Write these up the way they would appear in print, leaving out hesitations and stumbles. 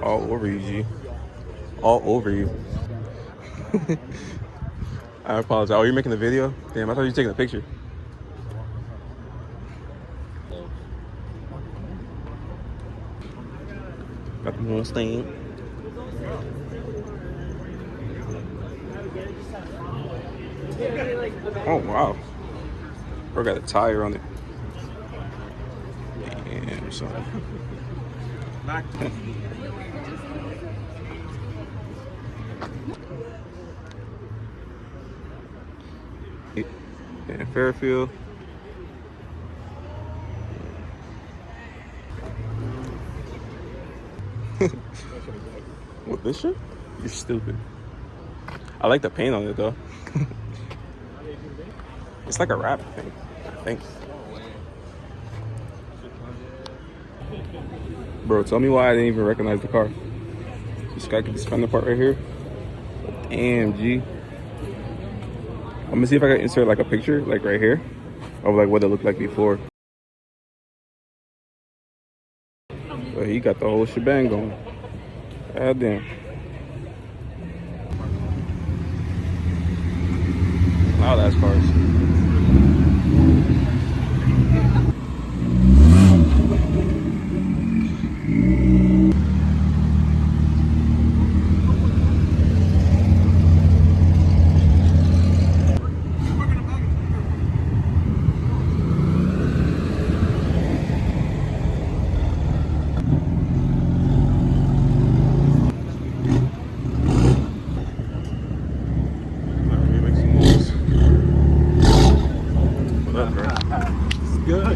All over you, G. All over you. I apologize. Oh, you're making the video? Damn, I thought you were taking a picture. Got the Mustang. Oh, wow. Bro got a tire on it. Damn, son. And Fairfield. What, this shit? You're stupid. I like the paint on it though. It's like a wrap thing, I think. Bro, tell me why I didn't even recognize the car. This guy could just find the part right here. Damn, G. I'm gonna see if I can insert like a picture, like right here, of like what it looked like before. But he got the whole shebang going. God damn. Wow, that's cars.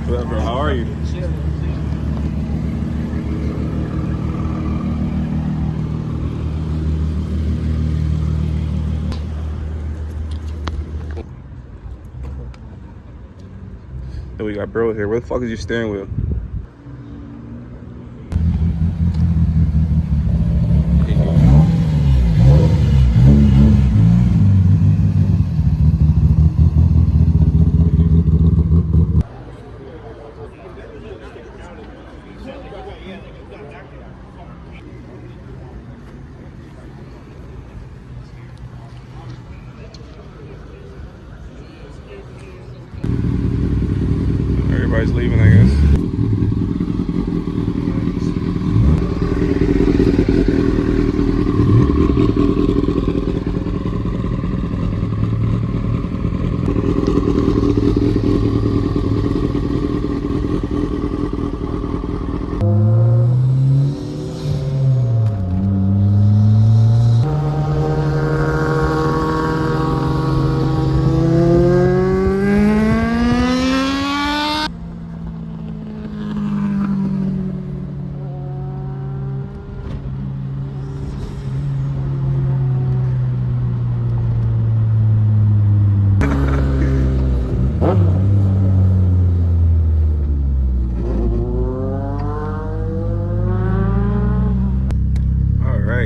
What up, bro? How are you? Then we got Bro here. Where the fuck is your steering wheel? Everybody's leaving, I guess.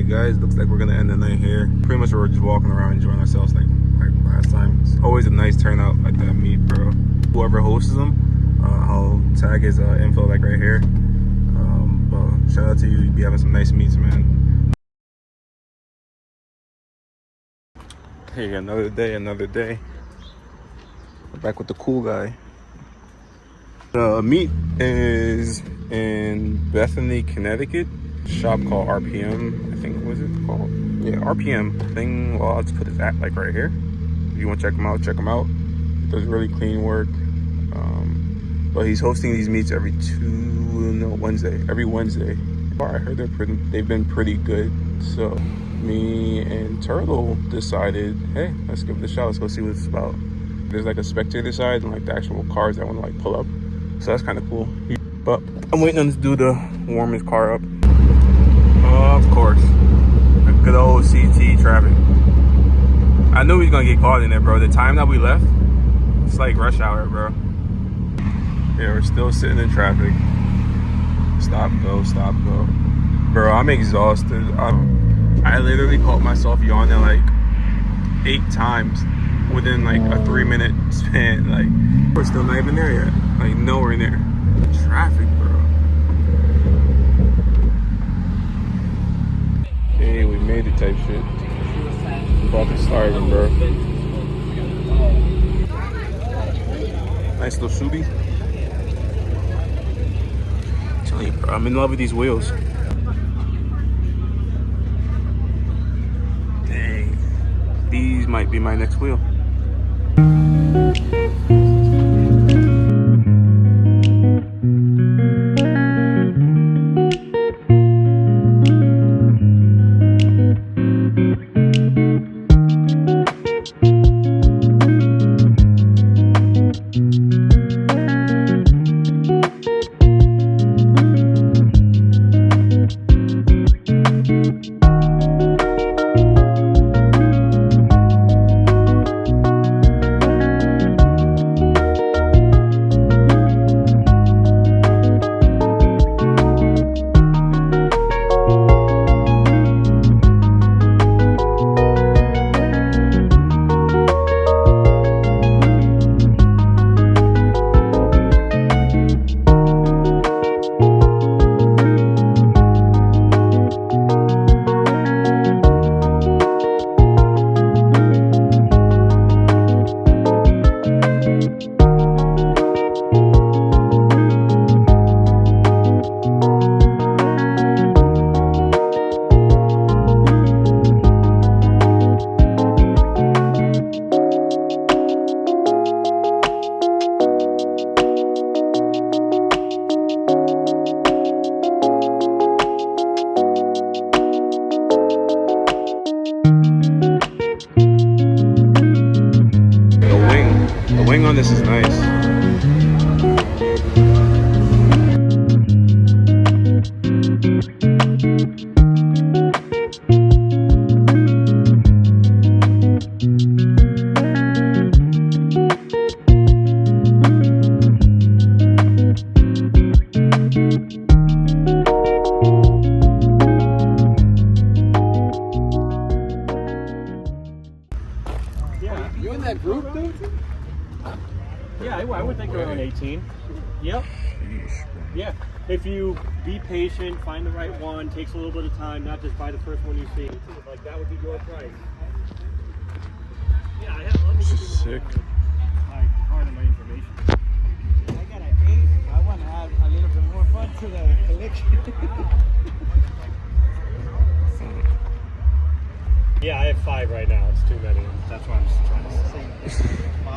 Guys, looks like we're gonna end the night here. Pretty much we're just walking around enjoying ourselves like last time. It's always a nice turnout like that meet, bro. Whoever hosts them, I'll tag his info like right here. But shout out to you. You be having some nice meets, man. Hey, another day, another day. We're back with the cool guy. The meet is in Bethany, Connecticut. Shop called RPM, I think. Was it called? Yeah, RPM thing. Well, I'll just put it at like right here. If you want to check him out, check him out. Does really clean work. But he's hosting these meets every Wednesday. Every Wednesday. I heard they've been pretty good. So me and Turtle decided, hey, let's give it a shot. Let's go see what it's about. There's like a spectator side and like the actual cars that want to like pull up. So that's kind of cool. But I'm waiting on this dude to warm his car up. Of course. Good old CT traffic. I knew he was gonna get caught in there, bro. The time that we left, it's like rush hour, bro. Yeah, we're still sitting in traffic. Stop, go, stop, go. Bro, I'm exhausted. I literally caught myself yawning like 8 times within like a 3-minute span. Like, we're still not even there yet. Like, nowhere near. Traffic, bro. 180 type shit. Fucking starving, bro. Nice little shooty. I'm telling you, bro, I'm in love with these wheels. Dang. These might be my next wheel. The wing on this is nice. Yeah, you in that group, dude? Yeah, I would think around 18. Yep. Yeah. If you be patient, find the right one, takes a little bit of time, not just buy the first one you see. Like that would be your price. Yeah, I have. Let me This is sick. Part of my information. I got an 8. I want to add a little bit more fun to the collection. Yeah, I have 5 right now. It's too many. That's why I'm just trying to say.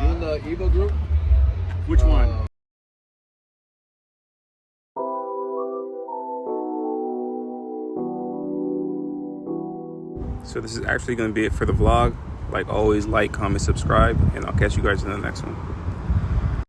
You in the Evo group? Which one? So this is actually going to be it for the vlog. Like always, like, comment, subscribe, and I'll catch you guys in the next one.